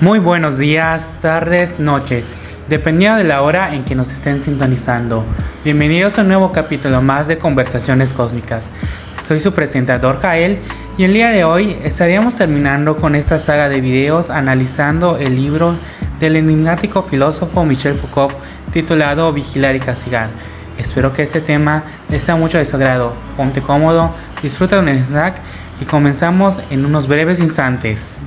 Muy buenos días, tardes, noches, dependiendo de la hora en que nos estén sintonizando. Bienvenidos a un nuevo capítulo más de Conversaciones Cósmicas. Soy su presentador Jael y el día de hoy estaríamos terminando con esta saga de videos analizando el libro del enigmático filósofo Michel Foucault titulado Vigilar y Castigar. Espero que este tema les sea mucho de su agrado. Ponte cómodo, disfruta de un snack y comenzamos en unos breves instantes.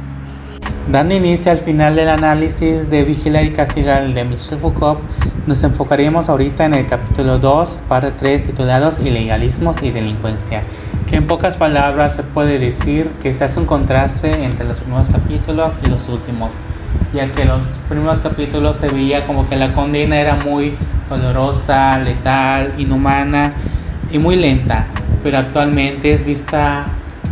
Dando inicio al final del análisis de Vigilar y Castigar de Michel Foucault, nos enfocaremos ahorita en el capítulo 2, parte 3, titulados Ilegalismos y Delincuencia, que en pocas palabras se puede decir que se hace un contraste entre los primeros capítulos y los últimos, ya que los primeros capítulos se veía como que la condena era muy dolorosa, letal, inhumana y muy lenta, pero actualmente es vista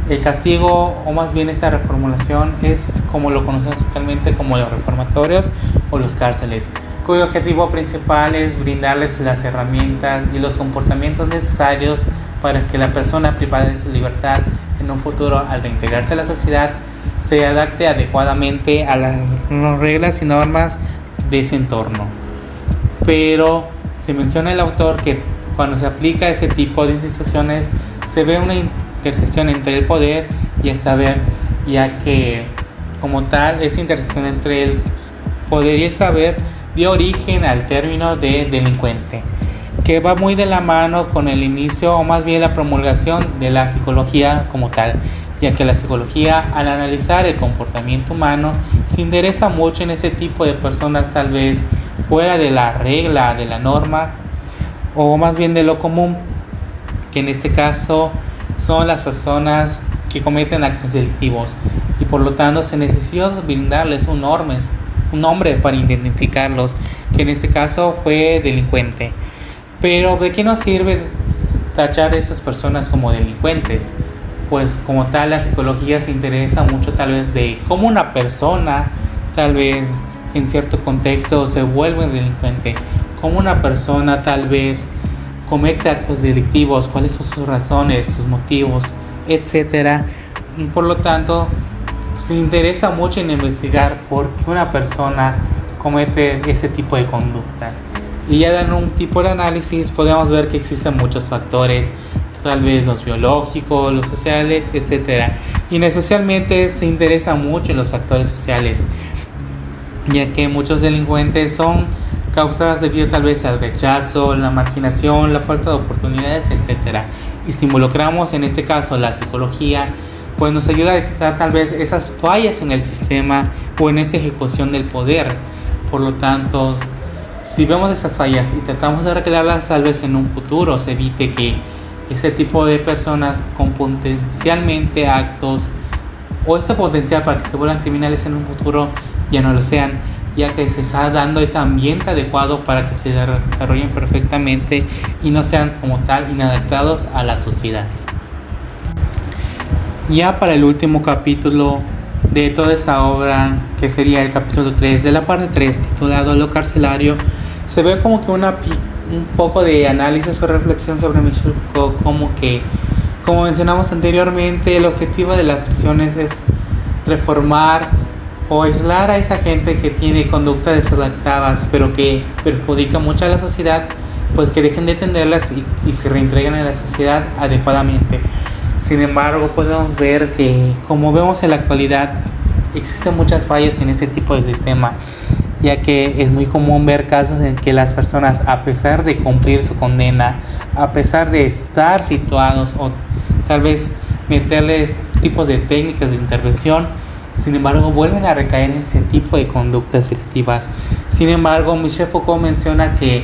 el castigo, o más bien esta reformulación, es como lo conocemos actualmente como los reformatorios o los cárceles, cuyo objetivo principal es brindarles las herramientas y los comportamientos necesarios para que la persona privada de su libertad en un futuro, al reintegrarse a la sociedad, se adapte adecuadamente a las reglas y normas de ese entorno. Pero se menciona el autor que cuando se aplica ese tipo de instituciones se ve una intersección entre el poder y el saber, ya que como tal esa intersección entre el poder y el saber dio origen al término de delincuente, que va muy de la mano con el inicio o más bien la promulgación de la psicología como tal, ya que la psicología, al analizar el comportamiento humano, se interesa mucho en ese tipo de personas tal vez fuera de la regla, de la norma, o más bien de lo común, que en este caso son las personas que cometen actos delictivos, y por lo tanto se necesita brindarles un nombre para identificarlos, que en este caso fue delincuente. Pero ¿de qué nos sirve tachar a esas personas como delincuentes? Pues como tal la psicología se interesa mucho tal vez de cómo una persona tal vez en cierto contexto se vuelve delincuente, cómo una persona tal vez comete actos delictivos, cuáles son sus razones, sus motivos, etcétera. Por lo tanto, se interesa mucho en investigar por qué una persona comete ese tipo de conductas. Y ya dando un tipo de análisis podemos ver que existen muchos factores, tal vez los biológicos, los sociales, etcétera. Y especialmente se interesa mucho en los factores sociales, ya que muchos delincuentes son causadas debido tal vez al rechazo, la marginación, la falta de oportunidades, etc. Y si involucramos en este caso la psicología, pues nos ayuda a detectar tal vez esas fallas en el sistema o en esa ejecución del poder. Por lo tanto, si vemos esas fallas y tratamos de arreglarlas, tal vez en un futuro se evite que ese tipo de personas con potencialmente actos o ese potencial para que se vuelvan criminales en un futuro ya no lo sean, ya que se está dando ese ambiente adecuado para que se desarrollen perfectamente y no sean como tal inadaptados a las sociedades. Ya para el último capítulo de toda esa obra, que sería el capítulo 3 de la parte 3 titulado Lo Carcelario, se ve como que un poco de análisis o reflexión sobre Michel Foucault, como mencionamos anteriormente, el objetivo de las acciones es reformar o aislar a esa gente que tiene conductas desadaptadas pero que perjudica mucho a la sociedad, pues que dejen de atenderlas y se reentreguen a la sociedad adecuadamente. Sin embargo, podemos ver que, como vemos en la actualidad, existen muchas fallas en ese tipo de sistema, ya que es muy común ver casos en que las personas, a pesar de cumplir su condena, a pesar de estar situados o tal vez meterles tipos de técnicas de intervención, sin embargo vuelven a recaer en ese tipo de conductas delictivas. Sin embargo, Michel Foucault menciona que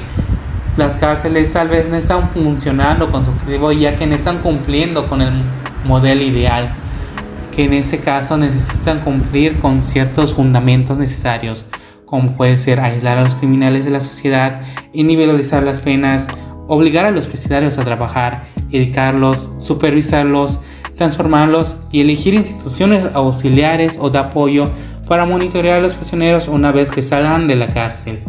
las cárceles tal vez no están funcionando con su objetivo, ya que no están cumpliendo con el modelo ideal, que en este caso necesitan cumplir con ciertos fundamentos necesarios, como puede ser aislar a los criminales de la sociedad, individualizar las penas, obligar a los presidiarios a trabajar, educarlos, supervisarlos, transformarlos y elegir instituciones auxiliares o de apoyo para monitorear a los prisioneros una vez que salgan de la cárcel.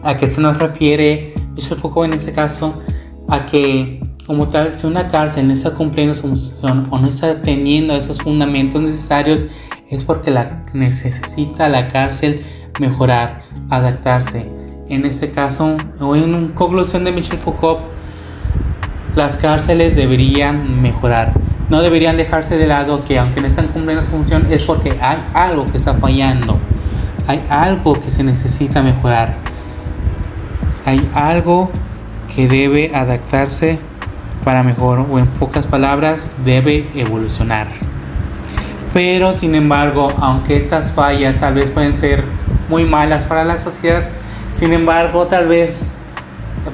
¿A qué se nos refiere Michel Foucault en este caso? A que como tal, si una cárcel no está cumpliendo su función o no está teniendo esos fundamentos necesarios, es porque necesita la cárcel mejorar, adaptarse. En este caso, o en una conclusión de Michel Foucault, las cárceles deberían mejorar. No deberían dejarse de lado que aunque no están cumpliendo su función es porque hay algo que está fallando. Hay algo que se necesita mejorar. Hay algo que debe adaptarse para mejor, o en pocas palabras, debe evolucionar. Pero sin embargo, aunque estas fallas tal vez pueden ser muy malas para la sociedad, sin embargo, tal vez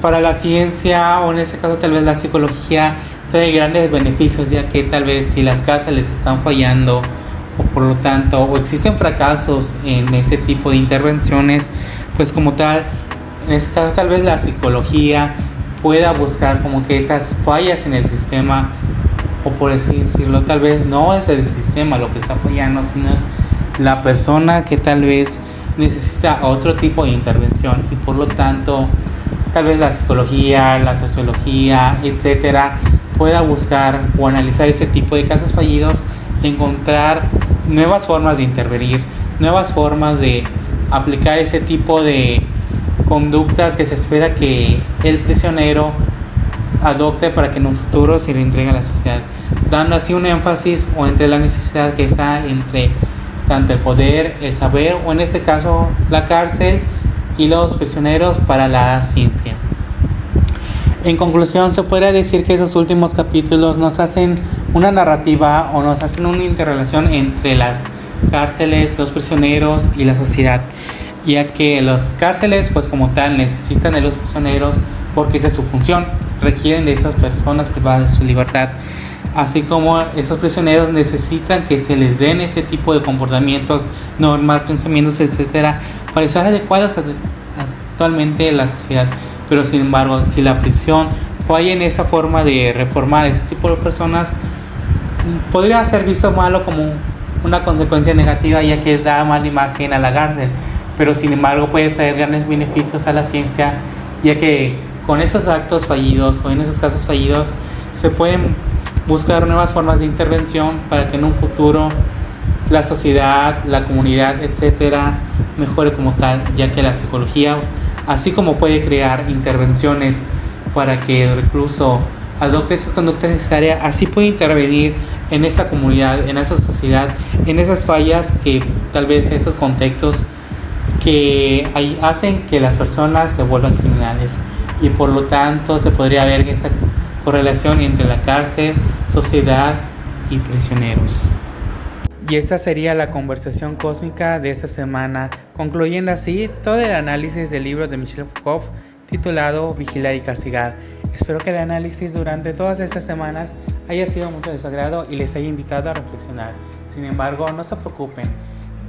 para la ciencia, o en este caso tal vez la psicología, trae grandes beneficios, ya que tal vez si las cárceles están fallando, o por lo tanto, o existen fracasos en ese tipo de intervenciones, pues como tal, en este caso tal vez la psicología pueda buscar como que esas fallas en el sistema, o por así decirlo, tal vez no es el sistema lo que está fallando, sino es la persona que tal vez necesita otro tipo de intervención, y por lo tanto tal vez la psicología, la sociología, etcétera, pueda buscar o analizar ese tipo de casos fallidos, encontrar nuevas formas de intervenir, nuevas formas de aplicar ese tipo de conductas que se espera que el prisionero adopte para que en un futuro se le entregue a la sociedad, dando así un énfasis o entre la necesidad que está entre tanto el poder, el saber, o en este caso la cárcel y los prisioneros para la ciencia. En conclusión, se podría decir que esos últimos capítulos nos hacen una narrativa, o nos hacen una interrelación entre las cárceles, los prisioneros y la sociedad, ya que las cárceles pues como tal necesitan de los prisioneros porque esa es su función, requieren de esas personas privadas de su libertad, así como esos prisioneros necesitan que se les den ese tipo de comportamientos, normas, pensamientos, etcétera, para estar adecuados actualmente en la sociedad. Pero sin embargo, si la prisión falla en esa forma de reformar ese tipo de personas, podría ser visto malo como una consecuencia negativa, ya que da mala imagen a la cárcel, pero sin embargo puede traer grandes beneficios a la ciencia, ya que con esos actos fallidos o en esos casos fallidos se pueden buscar nuevas formas de intervención para que en un futuro la sociedad, la comunidad, etcétera, mejore como tal, ya que la psicología, así como puede crear intervenciones para que el recluso adopte esas conductas necesarias, así puede intervenir en esa comunidad, en esa sociedad, en esas fallas que tal vez esos contextos que hacen que las personas se vuelvan criminales, y por lo tanto se podría ver esa correlación entre la cárcel, sociedad y prisioneros. Y esta sería la conversación cósmica de esta semana, concluyendo así todo el análisis del libro de Michel Foucault titulado Vigilar y Castigar. Espero que el análisis durante todas estas semanas haya sido mucho de su agrado y les haya invitado a reflexionar. Sin embargo, no se preocupen.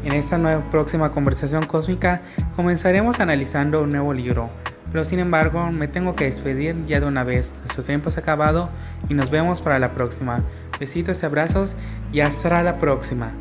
En esta próxima conversación cósmica comenzaremos analizando un nuevo libro. Pero sin embargo, me tengo que despedir ya de una vez. Nuestro tiempo se ha acabado y nos vemos para la próxima. Besitos y abrazos y hasta la próxima.